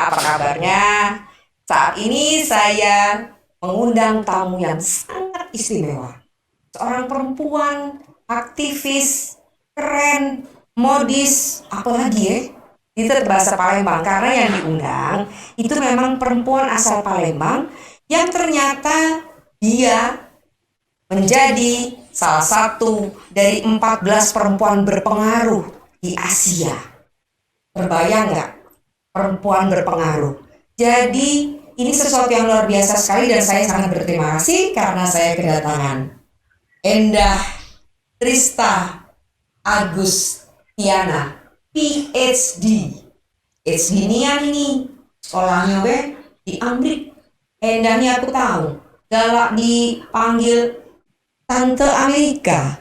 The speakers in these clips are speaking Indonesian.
apa kabarnya? Saat ini saya mengundang tamu yang sangat istimewa. Seorang perempuan, aktivis, keren, modis, apalagi ya? Itu bahasa Palembang, karena yang diundang itu memang perempuan asal Palembang yang ternyata dia menjadi salah satu dari 14 perempuan berpengaruh di Asia. Terbayang nggak? Perempuan berpengaruh. Jadi ini sesuatu yang luar biasa sekali dan saya sangat berterima kasih karena saya kedatangan Endah Trista Agustiana, PhD. PhD ini sekolahnya di Amerika. Endah ini aku tahu, galak dipanggil Tante Amerika.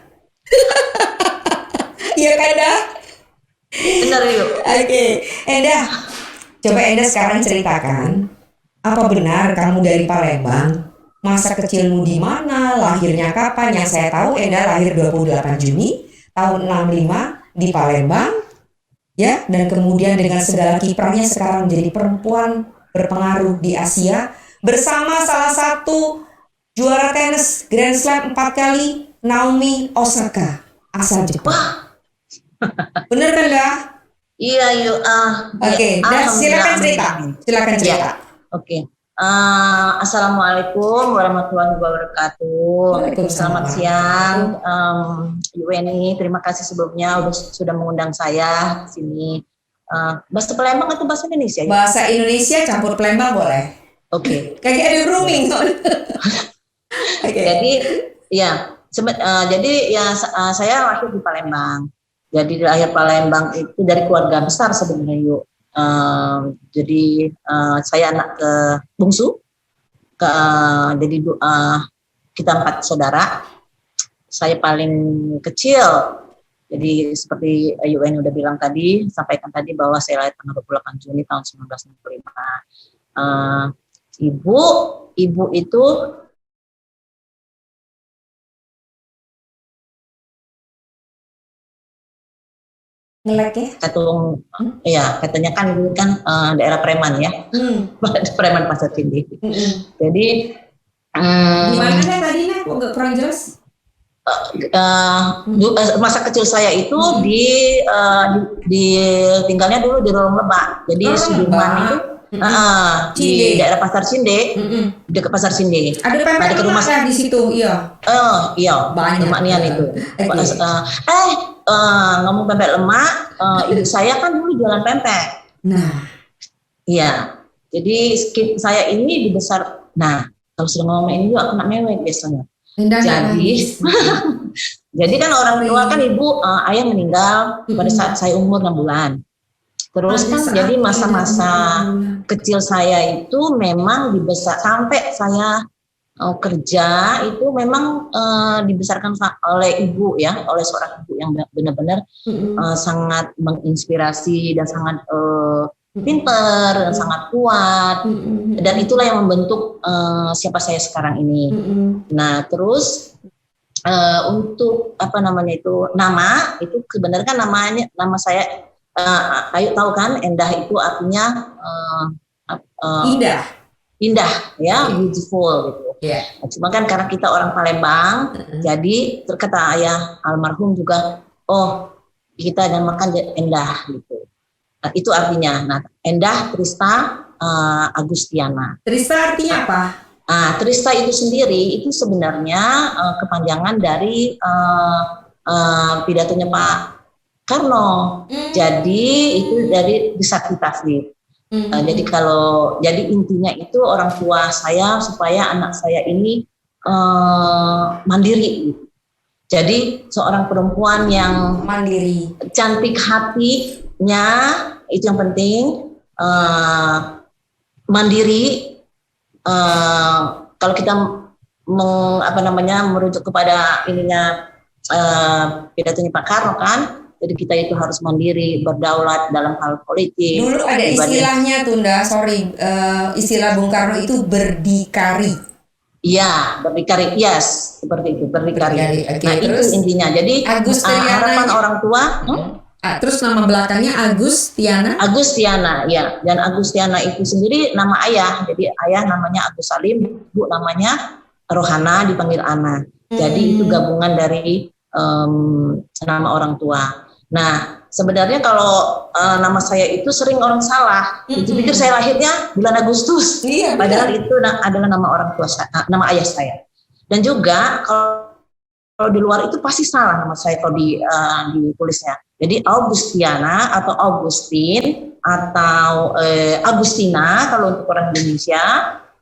Iya kan dah? Benar yuk. Oke, Endah. Coba Endah sekarang ceritakan, apa benar kamu dari Palembang? Masa kecilmu di mana? Lahirnya kapan? Yang saya tahu Endah lahir 28 Juni tahun 65 di Palembang. Ya, dan kemudian dengan segala kiprahnya sekarang menjadi perempuan berpengaruh di Asia bersama salah satu juara tenis Grand Slam 4 kali, Naomi Osaka, asal Jepang. Bener kan dah? Iya yuk. Oke, dan silakan cerita. Silakan cerita. Ya. Oke. Assalamualaikum warahmatullahi wabarakatuh. Selamat siang, Yuweni. Terima kasih sebelumnya sudah mengundang saya di sini. Bahasa Palembang atau bahasa Indonesia? Bahasa Indonesia campur Palembang boleh. Oke. Kayak ada rooming. Okay. Jadi saya lahir di Palembang. Jadi lahir Palembang itu dari keluarga besar sebenarnya yuk. Jadi saya anak bungsu, jadi kita 4 saudara. Saya paling kecil. Jadi seperti UN udah bilang tadi, sampaikan tadi bahwa saya lahir tanggal 28 Juni tahun 1965. Ibu itu Katung, ya katanya kan dulu kan daerah preman ya, preman Pasar Cindi. Jadi di mana tadi nak? Nggak kurang jelas. Masa kecil saya itu di tinggalnya dulu di Lorong Lebak. Jadi Sudirman itu di daerah Pasar Cinde, dekat Pasar Cinde. Ada dekat rumah di situ, iya. Iya, banyak nian itu. Ngomong pempek lemak, ibu saya kan dulu jualan pempek. Nah, iya. Jadi saya ini dibesar. Nah, kalau sudah ngomong ini juga kena mewek biasanya. Jadi kan orang tua kan ibu, ayah meninggal pada saat saya umur 6 bulan. Terus kan jadi masa-masa kecil saya itu memang dibesar sampai saya kerja itu memang dibesarkan oleh ibu ya, oleh seorang ibu yang benar-benar sangat menginspirasi dan sangat pintar dan sangat kuat, dan itulah yang membentuk siapa saya sekarang ini. Nah terus untuk apa namanya itu nama itu sebenarnya kan nama saya Ayu tahu kan, Endah itu artinya indah ya, beautiful gitu. Yeah. Cuma kan karena kita orang Palembang, jadi terkata ayah almarhum juga, kita namakan Endah gitu. Itu artinya. Nah, Endah Trista Agustiana. Trista artinya apa? Trista itu sendiri itu sebenarnya kepanjangan dari pidatonya Pak Karno. Jadi itu dari Disakti. Jadi intinya itu orang tua saya supaya anak saya ini mandiri. Jadi seorang perempuan yang mandiri, cantik hatinya itu yang penting, mandiri. Kalau kita merujuk kepada ininya pidatonya Pak Karno kan. Jadi kita itu harus mandiri, berdaulat dalam hal politik. Dulu ada istilahnya Tunda, istilah Bung Karno itu berdikari. Iya, berdikari, yes, seperti itu, berdikari. Okay, nah itu intinya. Jadi harapan orang tua, Terus nama belakangnya Agustiana. Agustiana, ya. Dan Agustiana itu sendiri nama ayah. Jadi ayah namanya Agus Salim, ibu namanya Rohana, dipanggil Ana. Jadi itu gabungan dari nama orang tua. Nah, sebenarnya kalau nama saya itu sering orang salah. Pikir saya lahirnya bulan Agustus. Iya, padahal itu adalah nama orang tua saya, nama ayah saya. Dan juga kalau di luar itu pasti salah nama saya kalau ditulisnya. Jadi Augustiana atau Augustin atau Agustina kalau untuk orang Indonesia,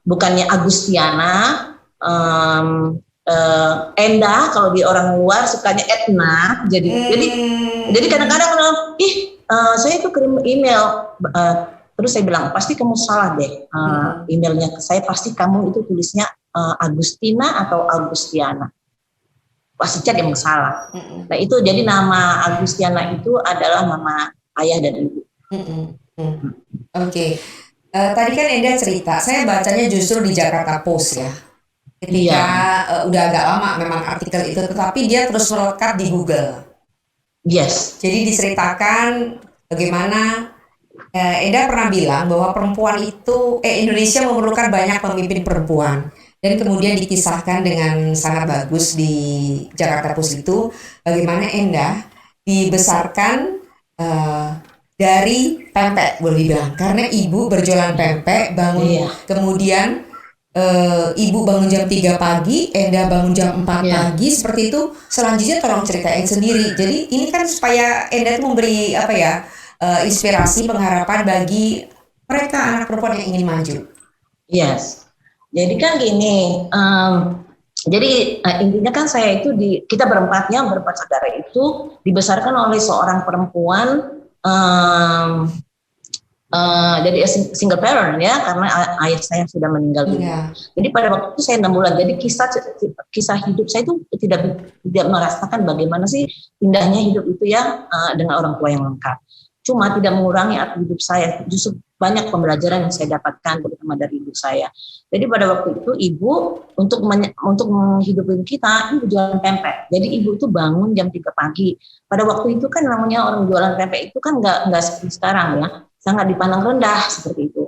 bukannya Agustiana. Enda kalau di orang luar sukanya Etna. Jadi kadang-kadang saya itu kirim email, terus saya bilang pasti kamu salah deh, emailnya ke saya pasti kamu itu tulisnya Agustina atau Agustiana. Pasti cek yang salah. Nah itu jadi nama Agustiana itu adalah nama ayah dan ibu. Oke. Tadi kan Enda cerita, saya bacanya justru di Jakarta Post ya. Ketika udah agak lama memang artikel itu, tetapi dia terus melekat di Google. Yes. Jadi diceritakan bagaimana Enda pernah bilang bahwa perempuan itu Indonesia memerlukan banyak pemimpin perempuan. Dan kemudian dikisahkan dengan sangat bagus di Jakarta Post itu bagaimana Enda dibesarkan dari pempek boleh dibilang, karena ibu berjualan pempek bangun kemudian ibu bangun jam 3 pagi, Enda bangun jam 4 pagi, seperti itu. Selanjutnya tolong ceritain sendiri. Jadi ini kan supaya Enda itu memberi inspirasi, pengharapan bagi mereka anak perempuan yang ingin maju. Yes. Jadi kan gini, intinya kan saya itu kita berempat saudara itu dibesarkan oleh seorang perempuan, jadi single parent ya, karena ayah saya sudah meninggal dunia. Jadi pada waktu itu saya 6 bulan. Jadi kisah hidup saya itu tidak merasakan bagaimana sih indahnya hidup itu ya dengan orang tua yang lengkap. Cuma tidak mengurangi arti hidup saya, justru banyak pembelajaran yang saya dapatkan terutama dari ibu saya. Jadi pada waktu itu ibu untuk menghidupin kita, ibu jualan pempek. Jadi ibu itu bangun jam 3 pagi. Pada waktu itu kan namanya orang jualan pempek itu kan nggak seperti sekarang ya, sangat dipandang rendah seperti itu.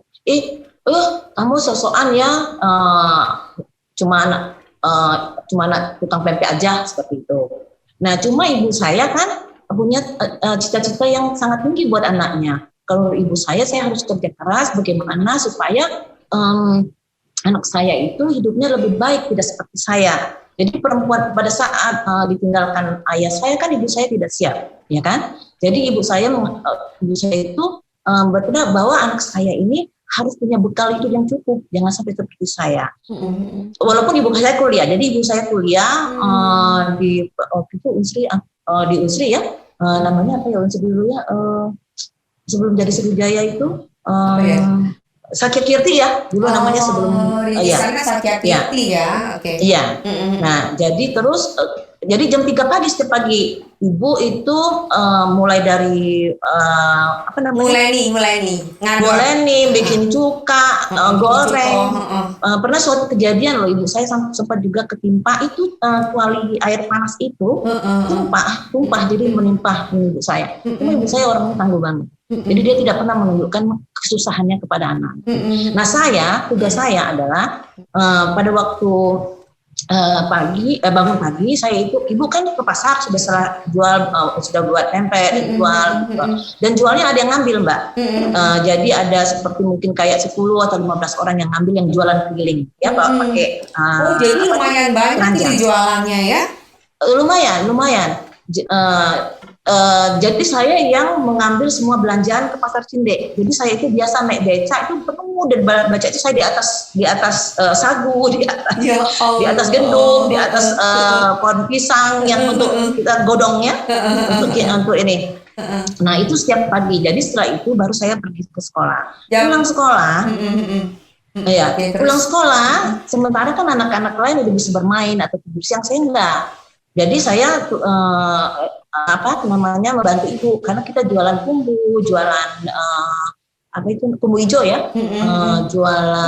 Kamu sosokan ya, cuma anak tukang pempek aja seperti itu. Nah cuma ibu saya kan punya cita-cita yang sangat tinggi buat anaknya. Kalau ibu saya harus kerja keras bagaimana supaya anak saya itu hidupnya lebih baik, tidak seperti saya. Jadi perempuan pada saat ditinggalkan ayah saya kan ibu saya tidak siap, ya kan? Jadi ibu saya itu berpikir bahwa anak saya ini harus punya bekal hidup yang cukup, jangan sampai seperti saya. Walaupun ibu saya kuliah, jadi ibu saya kuliah di waktu itu di Unsri ya, namanya apa ya Unsri dulu ya, sebelum jadi Sriwijaya itu Sakya Kirti ya dulu namanya sebelum Sakya Kirti ya. Oke. Iya. Nah jadi terus jadi jam 3 pagi setiap pagi ibu itu mulai dari mulai bikin cuka, goreng. Pernah suatu kejadian loh, ibu saya sempat juga ketimpa itu kuali air panas itu tumpah jadi menimpa ibu saya. Cuma ibu saya orangnya tangguh banget. Jadi dia tidak pernah menunjukkan kesusahannya kepada anak. Nah tugas saya adalah pada waktu bangun pagi saya itu ibu kan ke pasar sudah buat tempe jual dan jualnya ada yang ngambil Mbak. Jadi ada seperti mungkin kayak 10 atau 15 orang yang ngambil yang jualan keliling ya Pak pakai jadi lumayan banyak sih jualannya ya. Lumayan. Jadi saya yang mengambil semua belanjaan ke pasar Cinde. Jadi saya itu biasa naik beca itu penuh dan baca itu saya di atas sagu, di atas gendong, di atas pohon pisang yang untuk kita godongnya untuk ini. Nah itu setiap pagi. Jadi setelah itu baru saya pergi ke sekolah. Pulang sekolah. Pulang sekolah. Sementara kan anak-anak lain udah bisa bermain atau tidur siang, saya enggak. Jadi saya membantu ibu karena kita jualan kumbu, jualan kumbu hijau ya, jualan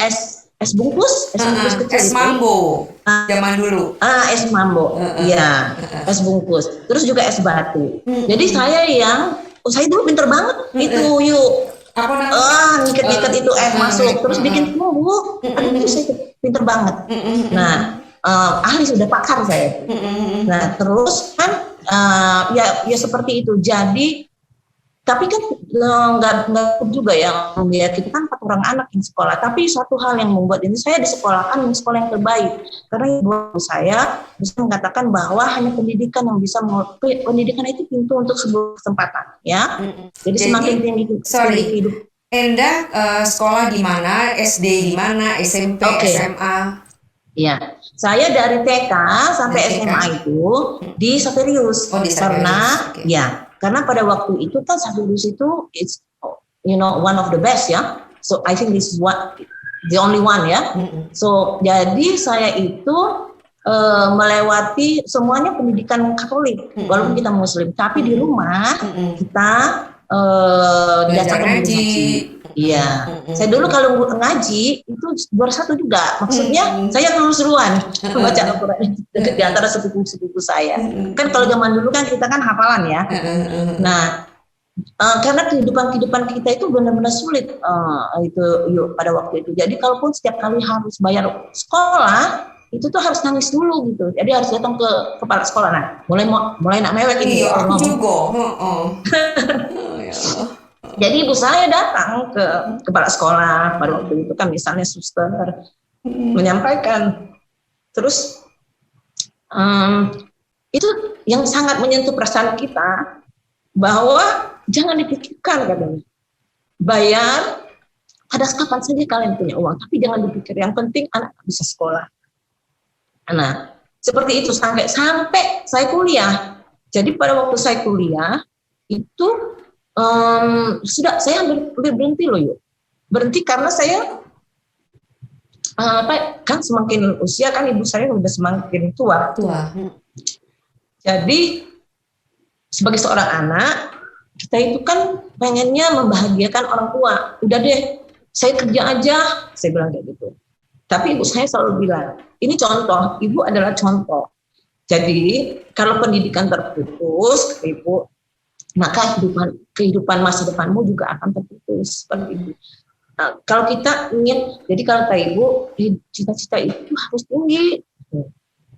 es es bungkus kecil Es itu. mambo zaman dulu. Es mambo, iya, es bungkus. Terus juga es batu. Jadi saya saya dulu pinter banget itu yuk. Apa namanya? Ngikat-ngikat itu es masuk, terus bikin bumbu. Aduh, itu saya pinter banget. Nah, ahli sudah pakar saya. Nah, terus kan ya seperti itu. Jadi tapi kan nggak juga yang melihat kita kan 4 orang anak yang sekolah. Tapi satu hal yang membuat ini saya disekolahkan di sekolah yang terbaik karena ibu saya bisa mengatakan bahwa hanya pendidikan yang bisa pendidikan itu pintu untuk sebuah kesempatan, ya. Jadi semakin tinggi hidup. Enda sekolah di mana? SD di mana? SMP, SMA? Ya, saya dari TK sampai SMA itu di Saperius. Karena ya. Karena pada waktu itu kan Saperius itu it's one of the best, ya. So I think this is the only one, ya. So jadi saya itu melewati semuanya pendidikan Katolik walaupun kita Muslim, tapi di rumah kita diajarkan ngaji. Iya. Saya dulu kalau ngaji itu juara 1 juga. Maksudnya saya seru-seruan membaca Al-Qur'an di antara sepupu-sepupu saya. Kan kalau zaman dulu kan kita kan hafalan, ya. Nah, karena kehidupan kita itu benar-benar sulit pada waktu itu. Jadi kalaupun setiap kali harus bayar sekolah itu tuh harus nangis dulu gitu. Jadi harus datang ke kepala sekolah. Nah, mulai nak mewek ini. Iya, aku juga. Jadi ibu saya datang ke kepala sekolah pada waktu itu kan misalnya suster menyampaikan, terus itu yang sangat menyentuh perasaan kita bahwa jangan dipikirkan katanya bayar pada kapan saja kalian punya uang, tapi jangan dipikir, yang penting anak bisa sekolah. Nah seperti itu sampai saya kuliah. Jadi pada waktu saya kuliah itu sudah saya berhenti loh yuk. Berhenti karena saya kan semakin usia kan ibu saya udah semakin tua. Jadi sebagai seorang anak kita itu kan pengennya membahagiakan orang tua. Udah deh, saya kerja aja, saya bilang kayak gitu. Tapi ibu saya selalu bilang, ini contoh, ibu adalah contoh. Jadi kalau pendidikan terputus, ibu, maka kehidupan masa depanmu juga akan terputus seperti itu. Nah, kalau kita ingin, jadi kalau kata ibu, cita-cita itu harus tinggi.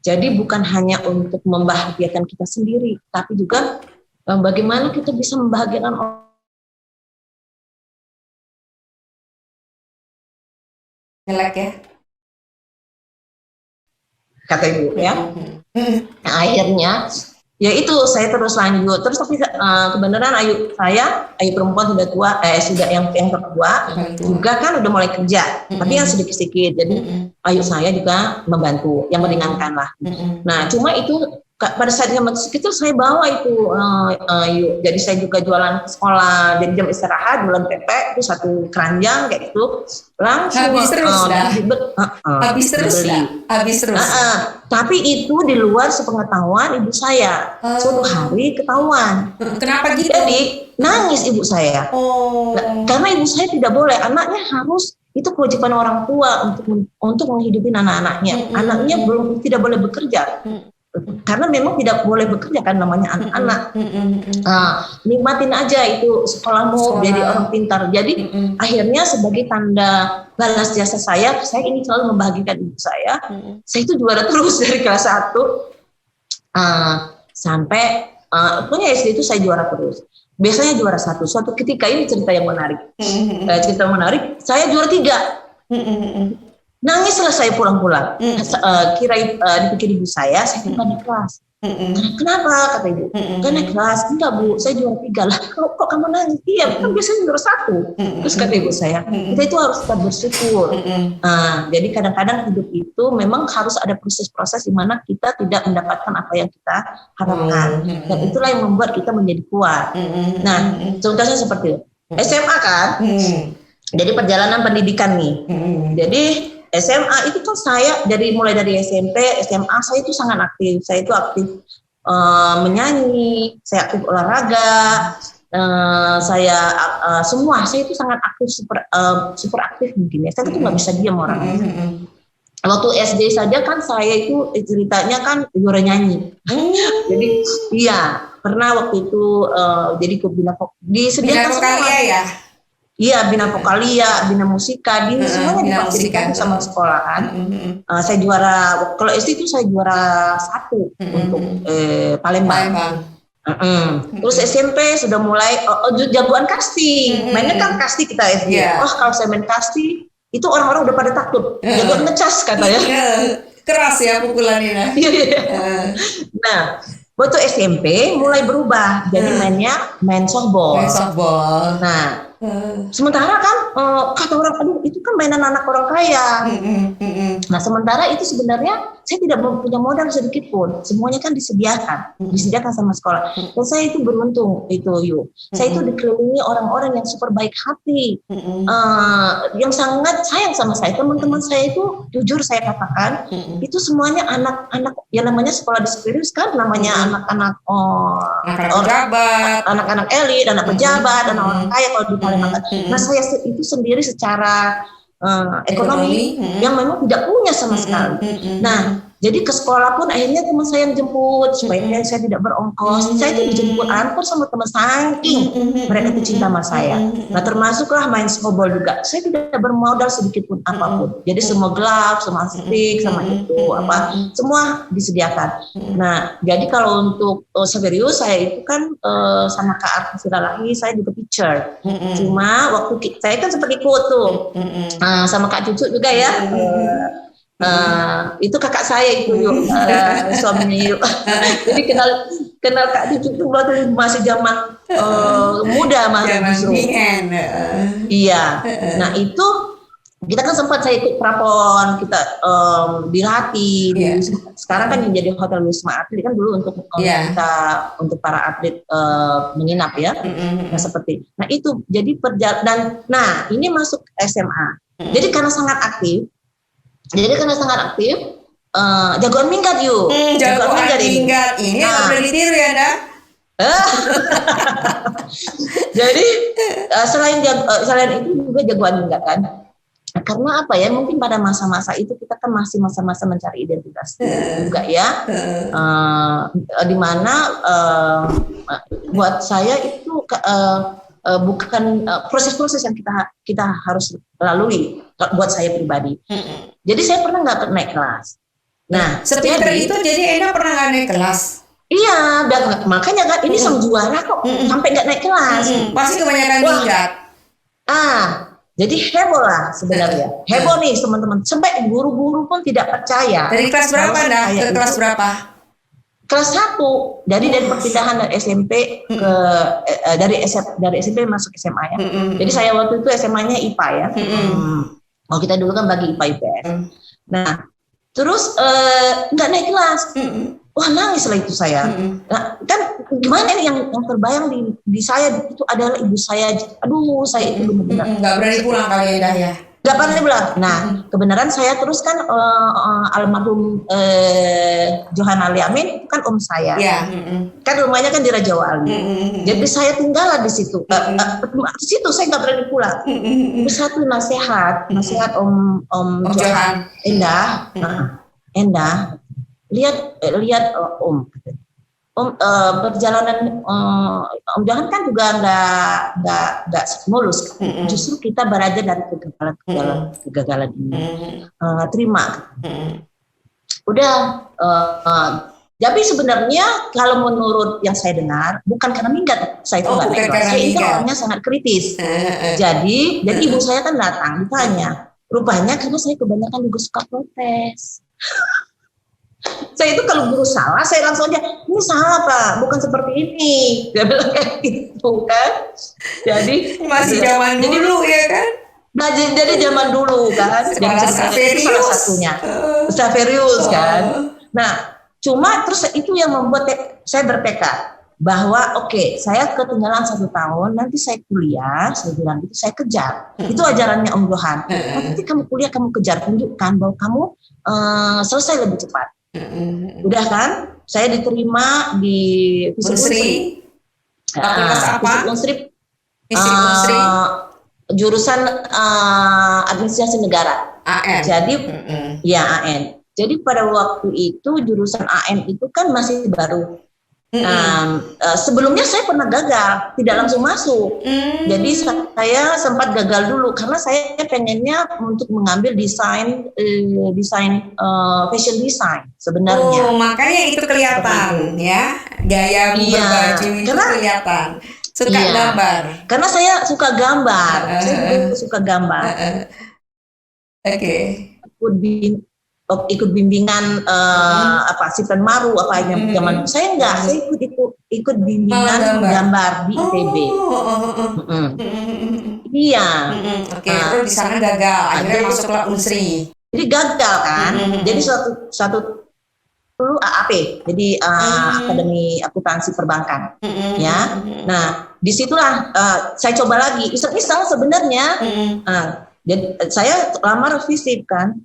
Jadi bukan hanya untuk membahagiakan kita sendiri, tapi juga bagaimana kita bisa membahagiakan orang. Jelek ya? Kata ibu, ya. Nah, akhirnya ya itu saya terus lanjut terus, tapi kebenaran Ayu perempuan sudah tua, sudah yang tertua juga kan udah mulai kerja, tapi yang sedikit-sedikit. Jadi Ayu saya juga membantu yang meringankan lah. Nah cuma itu pada saat itu saya bawa itu jadi saya juga jualan ke sekolah, jadi jam istirahat bulan PP itu 1 keranjang kayak gitu langsung habis terus. Tapi itu di luar sepengetahuan ibu saya. Suatu hari ketahuan. Kenapa gitu? Jadi nangis ibu saya. Karena ibu saya tidak boleh, anaknya harus, itu kewajiban orang tua untuk menghidupi anak-anaknya. Anaknya tidak boleh bekerja. Karena memang tidak boleh bekerja kan, namanya anak-anak. Nikmatin aja itu sekolahmu, jadi orang pintar. Jadi akhirnya sebagai tanda balas jasa saya ini selalu membahagiakan ibu saya. Saya itu juara terus dari kelas 1 sampai pokoknya SD itu saya juara terus. Biasanya juara 1. Suatu ketika ini cerita yang menarik. Saya juara 3. Nangis selesai pulang-pulang. Dipikir ibu saya bukan di kelas. Kenapa? Kata ibu. Kan naik kelas. Enggak bu, saya juara 3 lah. Kok kamu nangis? Iya, kan biasanya juara 1. Terus kata ibu saya, kita itu harus tetap bersyukur. Jadi kadang-kadang hidup itu memang harus ada proses-proses di mana kita tidak mendapatkan apa yang kita harapkan. Dan itulah yang membuat kita menjadi kuat. Nah, contohnya seperti itu. SMA kan? Jadi perjalanan pendidikan nih. Jadi SMA itu kan saya mulai dari SMP, SMA saya itu sangat aktif. Saya itu aktif menyanyi, saya aktif olahraga, saya saya itu sangat aktif, super aktif mungkin ya. Saya tuh nggak bisa diam orangnya. Waktu SD saja kan saya itu ceritanya kan juara nyanyi. Jadi iya pernah waktu itu jadi ke Bina disediakan Bina semua. Vokalia ya? Iya, Bina Vokalia, Bina Musika, semuanya Bina difasilitasi Musika. sama sekolah kan. Saya juara, kalau SD itu saya juara 1 untuk Palembang. Terus SMP sudah mulai jagoan casting, mainnya kan casting kita SD. Oh kalau saya main casting itu orang-orang udah pada takut, jagoan ngecas katanya. Keras ya pukulannya. Nah, waktu SMP mulai berubah, jadi main softball. Nah, sementara kan kata orang, aduh itu kan mainan anak orang kaya. Nah sementara itu sebenarnya saya tidak punya modal sedikit pun, semuanya kan disediakan sama sekolah. Dan saya itu beruntung saya itu dikelilingi orang-orang yang super baik hati, yang sangat sayang sama saya. Teman-teman saya itu jujur saya katakan itu semuanya anak-anak yang namanya sekolah diserius kan, namanya anak-anak pejabat, anak-anak elit, anak pejabat, anak orang kaya kalau di Palembang. Nah saya itu sendiri secara ekonomi yang memang tidak punya sama sekali. Nah jadi ke sekolah pun akhirnya teman saya yang jemput supaya saya tidak berongkos. Saya itu dijemput antar sama teman saking mereka itu cinta sama saya. Nah termasuklah main softball juga. Saya tidak bermodal sedikit pun apapun. Jadi semua glove, semua stick, sama itu semua disediakan. Nah jadi kalau untuk serius saya itu kan sama Kak Arti Siralahi saya juga teacher. Cuma waktu saya kan sempat ikut tuh sama Kak Cucu juga ya. Itu kakak saya itu suaminya Yuk. Jadi kenal Kak Cucu itu waktu masih zaman muda justru. Iya. Nah itu kita kan sempat saya ikut prapon, kita dilatih. Sekarang kan yang jadi hotel Wisma Atlet kan dulu untuk kita untuk para atlet menginap ya. Nah seperti. Nah itu jadi perjalanan. Nah ini masuk SMA. Jadi karena sangat aktif. Jagoan minggat yuk. Jagoan minggat ini nggak boleh ditiru ya, Anda. Jadi selain itu juga jagoan minggat kan. Karena apa ya? Mungkin pada masa-masa itu kita kan masih masa-masa mencari identitas juga ya. Dimana buat saya itu bukan proses-proses yang kita harus lalui buat saya pribadi. Jadi saya pernah nggak naik kelas. Nah, sepinter itu jadi Enda pernah nggak naik kelas? Iya, makanya kan ini sang juara kok sampai nggak naik kelas. Pasti kebanyakan minggat. Jadi heboh lah sebenarnya. Heboh nih teman-teman. Sampai guru-guru pun tidak percaya. Dari kelas berapa dah? Ke kelas berapa? Kelas 1. Jadi dari perpindahan dari SMP ke dari SMP masuk SMA ya. Jadi saya waktu itu SMA-nya IPA ya. Oh kita dulu kan bagi IPA IPS. Nah, terus nggak naik kelas. Wah nangis lah itu saya. Nah, kan gimana nih yang terbayang di saya itu adalah ibu saya. Aduh saya itu benar-benar nggak berani pulang kali ya. Gak pernah bilang. Nah, kebenaran saya terus kan almarhum Johan Ali Amin kan om saya. Kan rumahnya kan di Raja Wali. Jadi saya tinggal di situ. Di situ saya nggak berani pulang. Terus satu nasihat om Johan. Endah, lihat om. Perjalanan Om Johan kan juga nggak mulus. Justru kita berada dari kegagalan ini. Terima. Udah. Jadi sebenarnya kalau menurut yang saya dengar, bukan karena minggat saya itu nggak naik kelas. Saya itu orangnya sangat kritis. Jadi ibu saya kan datang ditanya. Rupanya karena saya kebanyakan juga suka protes. Saya itu kalau guru salah, saya langsung aja, ini salah Pak, bukan seperti ini. Dia bilang kayak gitu kan. Jadi masih zaman dulu ya kan. Nah, jadi zaman dulu kan. Jadi salah satunya. Saverius kan. Nah, cuma terus itu yang membuat saya bertekad bahwa oke, saya ketinggalan 1 tahun, nanti saya kuliah, saya bilang itu saya kejar. Itu ajarannya Om Johan. Nanti kamu kuliah, kamu kejar, tunjukkan bahwa kamu selesai lebih cepat. Udah kan, saya diterima di Fakultas apa? Fisip Unsri, Fisip Unsri jurusan administrasi negara. AN. Jadi ya AN. Jadi pada waktu itu jurusan AN itu kan masih baru. Sebelumnya saya pernah gagal, tidak langsung masuk. Jadi saya sempat gagal dulu karena saya pengennya untuk mengambil desain fashion design sebenarnya. Oh, makanya itu kelihatan ya, gaya berbaju itu kelihatan. Suka gambar. Karena saya suka gambar, saya juga suka gambar. Oke. Ikut bimbingan Sifan Maru apa zaman saya enggak, saya ikut bimbingan gambar di ITB. Iya. Oke, terus di sana gagal, akhirnya masuklah Unsri. Jadi gagal kan. Jadi suatu dulu AAP, jadi Akademi Akuntansi Perbankan, ya. Nah, disitulah saya coba lagi iseng-iseng sebenarnya. Jadi saya lamar FISIP kan.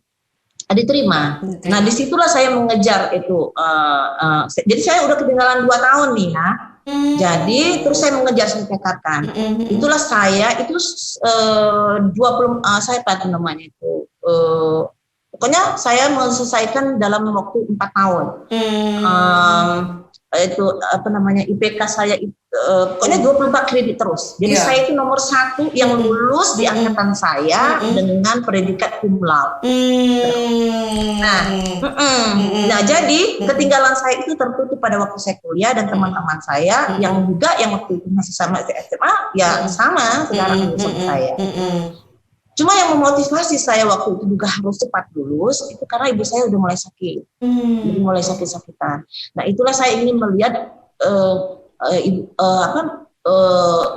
Diterima. Nah, disitulah saya mengejar itu. Jadi saya udah ketinggalan 2 tahun nih ya. Jadi terus saya mengejar, saya tekadkan. Itulah saya itu 20 saya apa namanya itu. Pokoknya saya menyelesaikan dalam waktu 4 tahun. Itu apa namanya IPK saya itu pokoknya 24 kredit terus. Jadi saya itu nomor 1 yang lulus di angkatan saya dengan predikat cum laude. Nah, jadi ketinggalan saya itu tertutup pada waktu saya kuliah dan teman-teman saya yang juga yang waktu itu masih sama SMA ya sama sekarang sama saya. Cuma yang memotivasi saya waktu itu juga harus cepat lulus itu karena ibu saya udah mulai sakit, jadi mulai sakit-sakitan. Nah, itulah saya ingin melihat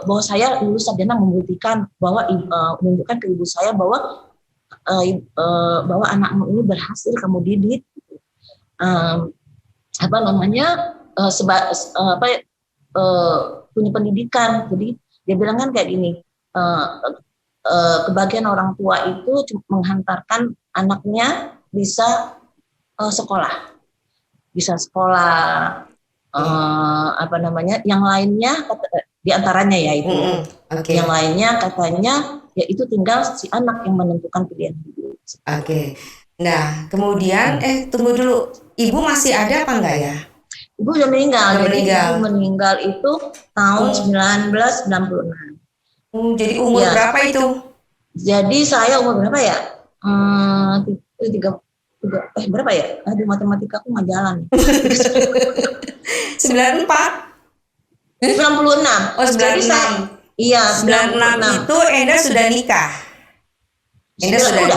bahwa saya lulus sarjana membuktikan bahwa menunjukkan ke ibu saya bahwa anakmu ini berhasil kamu didik, punya pendidikan. Jadi dia bilang kan kayak gini. Kebagian orang tua itu menghantarkan anaknya bisa sekolah, yang lainnya diantaranya ya itu, yang lainnya katanya ya itu tinggal si anak yang menentukan pilihan hidup. Oke. Nah, kemudian tunggu dulu, ibu masih ada apa enggak ya? Ibu sudah meninggal. Ibu meninggal itu tahun 1996. Jadi umur berapa itu? Jadi saya umur berapa ya? Berapa ya? Aduh, matematika aku nggak jalan. 94? 96. Oh, 96. Iya, 96 itu Enda sudah nikah. Enda sudah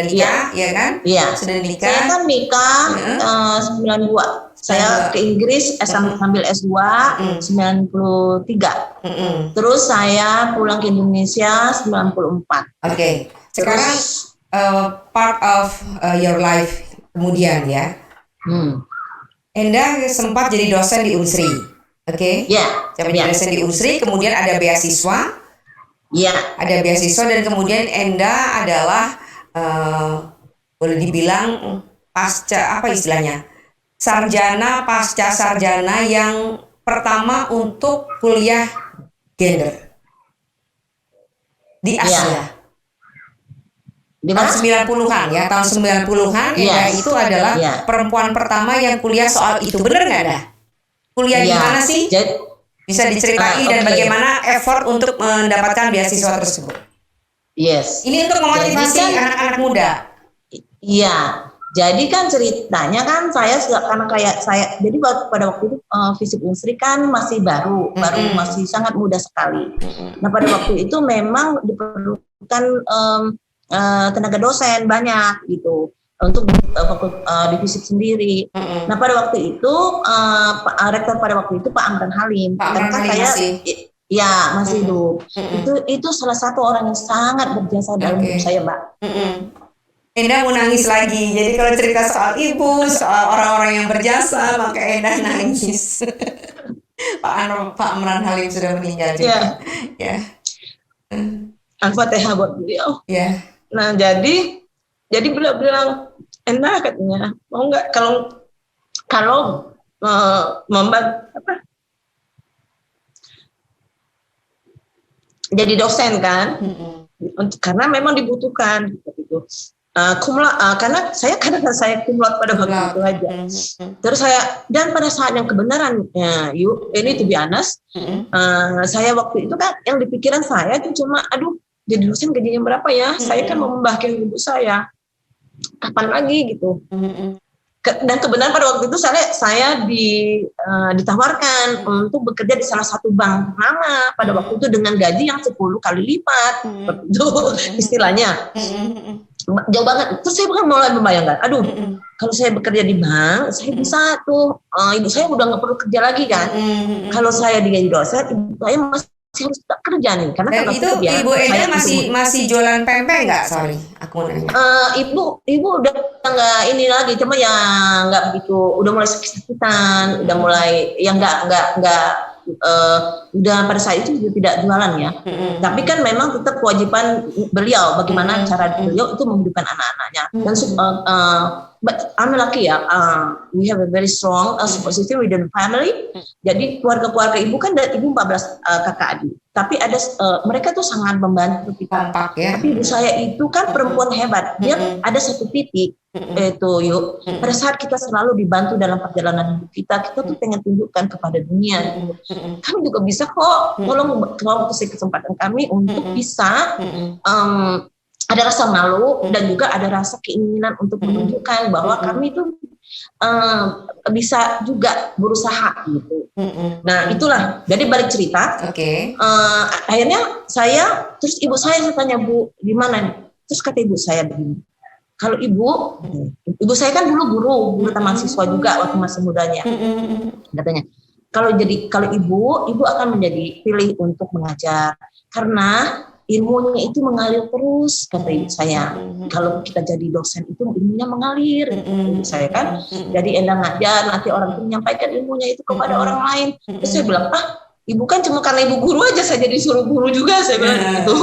nikah, ya kan? Iya. Sudah nikah. Saya kan nikah 92. Saya ke Inggris sambil S2 93. Terus saya pulang ke Indonesia 94. Oke. Sekarang part of your life kemudian ya. Enda sempat jadi dosen di Unsri. Oke. Iya. Jadi dosen di Unsri, kemudian ada beasiswa. Iya. Ada beasiswa dan kemudian Enda adalah boleh dibilang pasca apa istilahnya? Sarjana pasca sarjana yang pertama untuk kuliah gender di Asia. Di tahun 90-an ya, tahun 90-an Enda itu adalah perempuan pertama yang kuliah soal itu. Bener nggak dah? Kuliah di mana sih? Bisa diceritain dan bagaimana effort untuk mendapatkan beasiswa tersebut? Yes. Ini untuk memotivasi anak-anak muda. Iya. Jadi kan ceritanya kan saya karena kayak saya, jadi pada waktu itu FISIP Unsri kan masih baru masih sangat muda sekali. Nah, pada waktu itu memang diperlukan tenaga dosen banyak gitu untuk di FISIP sendiri. Nah, pada waktu itu rektor pada waktu itu Pak Amran Halim. Karena saya masih hidup. Itu salah satu orang yang sangat berjasa dalam hidup saya, Mbak. Enda mau nangis lagi. Jadi kalau cerita soal ibu, soal orang-orang yang berjasa, maka Enda nangis. Pak Amran Halim sudah meninggal juga. Ya. Al-Fatihah buat beliau. Ya. Nah, jadi beliau bilang, Enda katanya, mau nggak kalau membantu jadi dosen kan, karena memang dibutuhkan gitu. Karena saya kumlot pada waktu itu aja. Terus dan pada saat yang kebenarannya, ini to be honest, saya waktu itu kan yang di pikiran saya itu cuma, aduh, jadi dosen gajinya berapa ya? Saya kan mau membahagiakan ibu saya. Kapan lagi gitu? Dan kebenaran pada waktu itu saya ditawarkan untuk bekerja di salah satu bank ternama pada waktu itu dengan gaji yang 10 kali lipat, itu istilahnya. Jauh banget. Terus saya mulai membayangkan, aduh, kalau saya bekerja di bank, saya bisa tuh, ibu saya udah nggak perlu kerja lagi kan. Kalau saya digaji dosen, ibu saya masih harus tetap kerja nih, karena Dan itu Ibu Eda masih jualan pempek nggak? Sorry, aku mau nanya. Ibu udah nggak ini lagi, cuma ya nggak begitu, udah mulai sakit-sakitan, udah mulai yang nggak udah pada saat itu juga tidak jualan ya. Tapi kan memang tetap kewajiban beliau, bagaimana cara beliau itu menghidupkan anak-anaknya. Dan but I'm lucky ya, we have a very strong support system within the family. Jadi keluarga ibu kan dari ibu 14 kakak adik. Tapi ada mereka tuh sangat membantu kita. Ya. Tapi ibu saya itu kan perempuan hebat. Dia ada satu titik itu pada saat kita selalu dibantu dalam perjalanan hidup kita tuh pengen tunjukkan kepada dunia. Kami juga bisa kok. Tolong kasih kesempatan kami untuk bisa ada rasa malu dan juga ada rasa keinginan untuk menunjukkan bahwa kami itu bisa juga berusaha gitu. Nah itulah, jadi balik cerita. Akhirnya terus ibu saya tanya, Bu, gimana nih? Terus kata ibu saya begini, kalau ibu saya kan dulu guru taman siswa juga waktu masih mudanya. Katanya, kalau ibu akan menjadi pilih untuk mengajar karena ilmunya itu mengalir terus, kata ibu saya. Kalau kita jadi dosen itu ilmunya mengalir, ibu saya kan. Jadi Enda ngajar, nanti orang itu menyampaikan ilmunya itu kepada orang lain. Terus saya bilang, ibu kan cuma karena ibu guru aja saya jadi suruh guru juga, saya bilang gitu.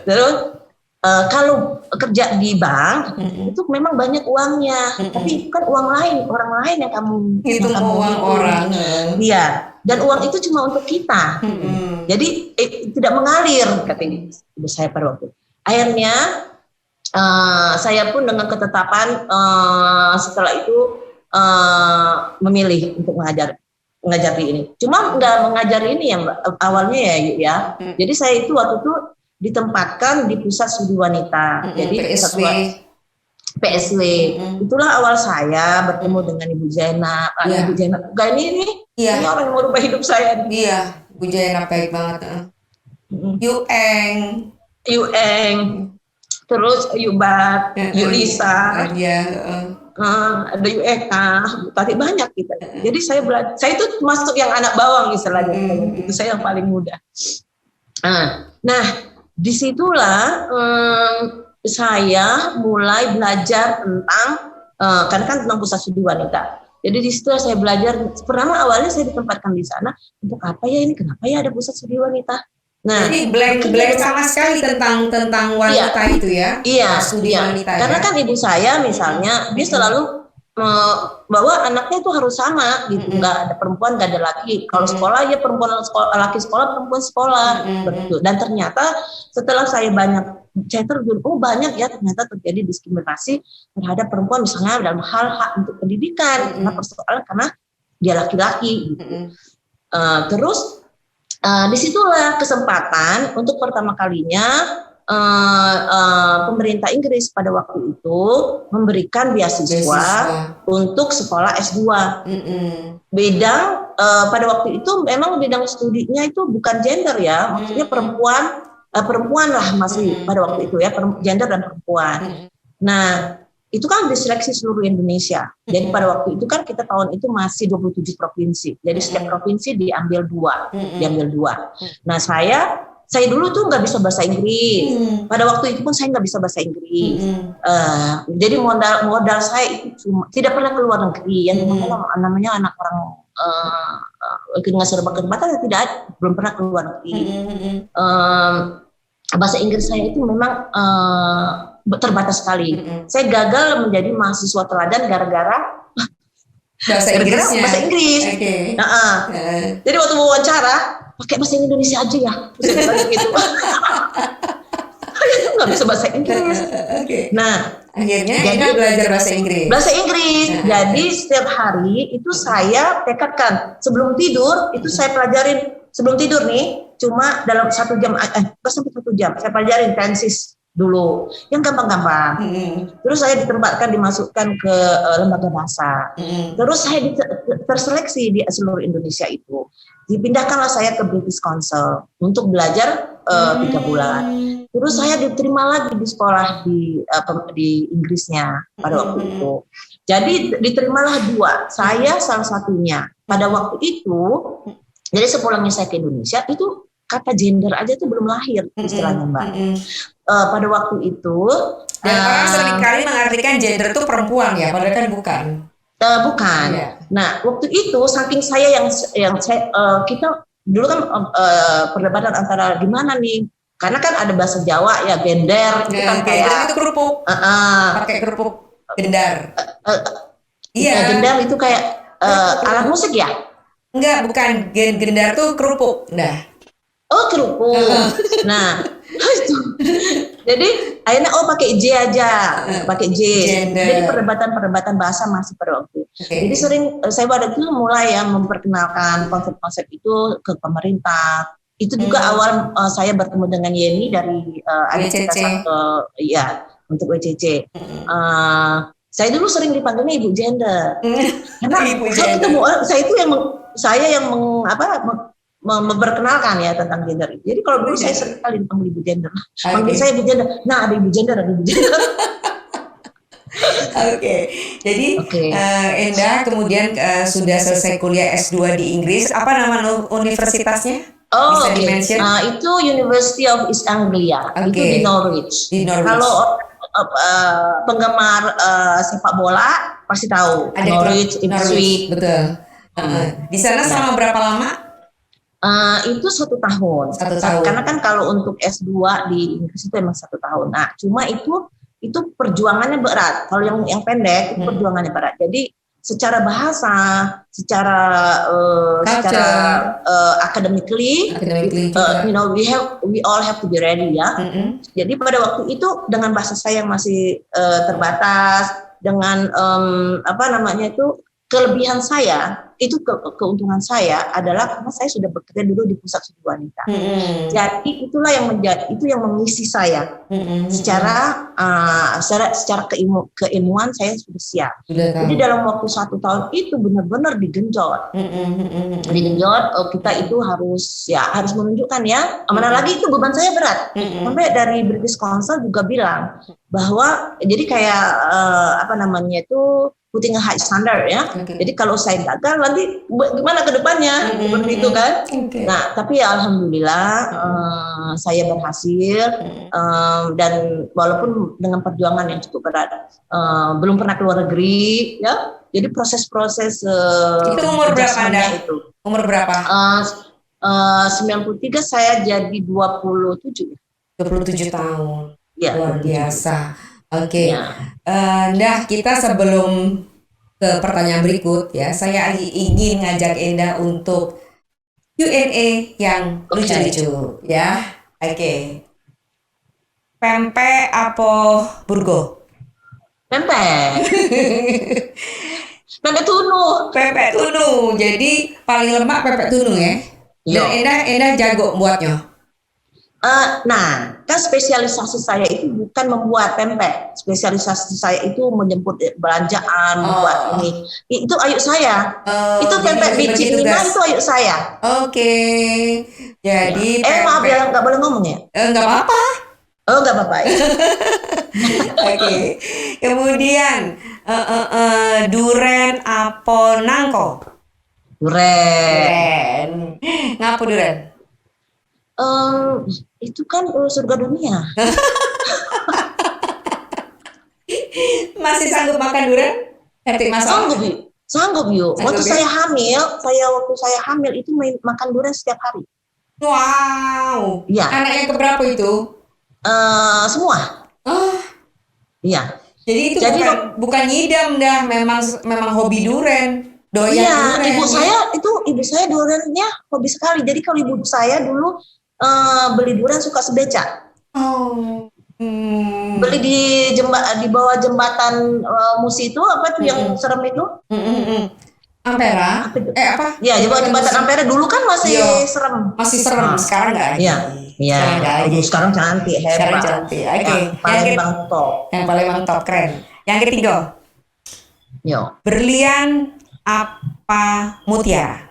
Terus kalau kerja di bank itu memang banyak uangnya, tapi itu kan uang lain, orang lain yang kamu uang orang. Iya, dan uang itu cuma untuk kita. Jadi tidak mengalir, kata ibu saya pada waktu. Akhirnya saya pun dengan ketetapan setelah itu memilih untuk mengajar di ini. Cuma nggak mengajar ini yang awalnya ya. Jadi saya itu waktu itu ditempatkan di pusat studi wanita. Jadi PSW. Itulah awal saya bertemu dengan Ibu Zainab. Ibu Zainab ini orang yang merubah hidup saya. Iya, Bu Zainab baik banget. Yueng, terus Yubat, Yulisa, ada Yueka, tadi banyak kita. Jadi saya itu masuk yang anak bawang istilahnya. Itu saya yang paling muda. Nah, disitulah saya mulai belajar tentang karena kan tentang pusat studi wanita. Jadi di situ saya belajar. Pertama awalnya saya ditempatkan di sana untuk apa ya ini? Kenapa ya ada pusat studi wanita? Nah, jadi blank sama sekali tentang wanita itu ya? Iya, studi wanita. Karena kan ibu saya misalnya dia selalu bahwa anaknya itu harus sama gitu, nggak ada perempuan nggak ada laki. Kalau sekolah ya perempuan laki sekolah, perempuan sekolah, betul. Dan ternyata setelah saya terjun, banyak ya ternyata terjadi diskriminasi terhadap perempuan misalnya dalam hal hak untuk pendidikan, karena persoalan karena dia laki-laki. Gitu. Terus disitulah kesempatan untuk pertama kalinya pemerintah Inggris pada waktu itu memberikan beasiswa untuk sekolah S2. Bidang pada waktu itu memang bidang studinya itu bukan gender ya, maksudnya perempuan lah masih pada waktu itu ya, gender dan perempuan. Nah, itu kan diseleksi seluruh Indonesia. Jadi pada waktu itu kan kita tahun itu masih 27 provinsi. Jadi setiap provinsi diambil dua. Nah, saya dulu tuh nggak bisa bahasa Inggris. Pada waktu itu pun saya nggak bisa bahasa Inggris. Jadi modal saya itu tidak pernah keluar negeri. Yang namanya anak orang dengan serba keterbatasan belum pernah keluar negeri. Bahasa Inggris saya itu memang terbatas sekali. Saya gagal menjadi mahasiswa teladan gara-gara bahasa Inggris. Jadi waktu wawancara pakai bahasa Indonesia aja ya. Terus saya bilang gitu. Saya nggak bisa bahasa Inggris. Oke. Nah, Akhirnya jadi Enda belajar bahasa Inggris. bahasa Inggris. Jadi setiap hari itu saya tekadkan sebelum tidur itu saya pelajarin sebelum tidur nih cuma dalam 1 jam, bukan sampai 1 jam. Saya pelajarin tenses dulu yang gampang-gampang. Terus saya ditempatkan dimasukkan ke lembaga bahasa. Terus saya terseleksi di seluruh Indonesia itu. Dipindahkanlah saya ke British Council untuk belajar 3 bulan. Terus saya diterima lagi di sekolah di Inggrisnya pada waktu itu. Jadi diterimalah 2. Saya salah satunya. Pada waktu itu, jadi sepulangnya saya ke Indonesia itu kata gender aja tuh belum lahir istilahnya Mbak. Pada waktu itu Dan orang seringkali mengartikan gender itu perempuan ya, padahal kan bukan. Bukan. Iya. Nah, waktu itu saking saya kita dulu kan perdebatan antara gimana nih? Karena kan ada bahasa Jawa ya gender itu kan Gender kayak itu kerupuk. Pakai kerupuk gendar. Iya. Gender itu kayak alat musik ya? Enggak, bukan. Gendar tuh kerupuk. Nah. Oh, kerupuk. Nah, itu. Jadi akhirnya pakai J aja, pakai J. Gender. Jadi perdebatan bahasa masih pada waktu. Jadi sering saya pada itu mulai ya memperkenalkan konsep-konsep itu ke pemerintah. Itu juga awal saya bertemu dengan Yeni dari WCC. untuk WCC. Saya dulu sering dipanggilnya Ibu Gender. Karena Ibu saya gender. ketemu saya yang memperkenalkan ya tentang gender. Jadi kalau dulu saya sering kali dipanggil Ibu Gender. Panggil saya Ibu Gender. Nah, ada Ibu Gender, ada Ibu Gender. Oke. Jadi Enda kemudian sudah selesai kuliah S2 di Inggris. Apa nama universitasnya? Bisa di-mention? Itu University of East Anglia. Itu di Norwich. Kalau penggemar sepak bola pasti tahu ada Norwich, Ipswich. Betul. Di sana selama berapa lama? Itu 1 tahun. 1 tahun. Karena kan kalau untuk S2 di Inggris itu emang 1 tahun. Nah, cuma itu perjuangannya berat. Kalau yang pendek itu perjuangannya berat. Jadi secara bahasa, secara academically, we all have to be ready ya. Jadi pada waktu itu dengan bahasa saya yang masih terbatas, dengan kelebihan saya itu keuntungan saya adalah karena saya sudah bekerja dulu di pusat studi wanita. Jadi itulah yang mengisi saya. Secara keilmuan saya sudah siap. Jadi dalam waktu 1 tahun itu benar-benar digenjot. Kita itu harus menunjukkan ya. Mana lagi itu beban saya berat. Sampai dari British Council juga bilang bahwa jadi kayak putting a high standard ya. Jadi kalau saya gagal nanti gimana ke depannya seperti itu kan. Nah, tapi ya alhamdulillah saya berhasil dan walaupun dengan perjuangan yang cukup berat, belum pernah keluar negeri ya. Jadi proses-proses itu umur berapa Anda? Umur berapa? 93 saya jadi 27. 27 tahun. Ya, luar 27. biasa. Oke. Ya. Kita sebelum ke pertanyaan berikut ya, saya ingin ngajak Enda untuk Q&A yang lucu-lucu ya. Oke. Pempek apa burgo? Pempek. Pempek tunu. Pempek tunu. Jadi paling lemak pempek tunu ya. Dan Enda jago buatnya. Nah, kan spesialisasi saya itu bukan membuat pempek. Spesialisasi saya itu menjemput belanjaan, membuat ini. Itu ayuk saya. Itu pempek biji 5 itu ayuk saya. Oke. Jadi maaf ya, nggak boleh ngomong ya? Nggak apa-apa. Oh, nggak apa-apa. Oke. Kemudian duren apa nangko? Duren. Ngapa duren? Itu kan surga dunia. Masih sanggup makan durian? Sanggup yuk. Waktu saya hamil itu makan durian setiap hari. Wow. Iya. Anaknya keberapa itu? Semua. Iya. Jadi itu bukan ngidam dah, memang hobi durian. Doyan Iya, durian. ibu saya duriannya hobi sekali. Jadi kalau ibu saya dulu beli durian suka sebeca. Oh. Beli di bawah jembatan Musi itu apa tuh yang serem itu? Ampera? Apa itu? Apa? Ya, di bawah jembatan Musi. Ampera dulu kan masih Iya. serem. Masih serem, sekarang nggak lagi. Iya, iya. Sekarang nggak lagi. Aduh, sekarang cantik, Sekarang hebat. cantik. Oke. Yang Palembang top. Yang Palembang top, keren. Yang ketiga, Yo. berlian apa mutiara?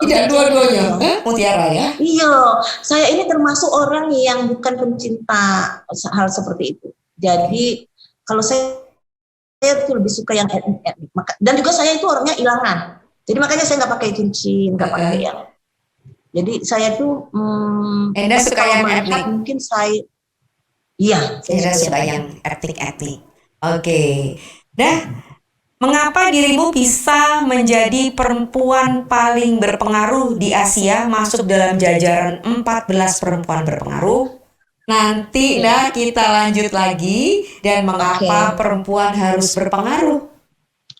Tidak dua-duanya. Mutiara ya? Iya, saya ini termasuk orang yang bukan pencinta hal seperti itu. Jadi kalau saya tuh lebih suka yang etnik. Dan juga saya itu orangnya ilangan. Jadi makanya saya nggak pakai cincin, nggak pakai yang. Jadi saya tuh Enda suka kalau yang melihat etnik. mungkin iya, saya Enda suka yang etnik-etnik. Oke. Nah, mengapa dirimu bisa menjadi perempuan paling berpengaruh di Asia, masuk dalam jajaran 14 perempuan berpengaruh? Nanti kita lanjut lagi, dan mengapa perempuan harus berpengaruh?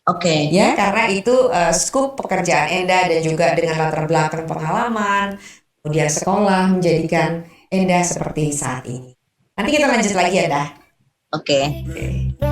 Oke. Ya, karena itu skup pekerjaan Enda dan juga dengan latar belakang pengalaman, kemudian sekolah menjadikan Enda seperti saat ini. Nanti kita lanjut lagi ya, Dah. Oke. Oke.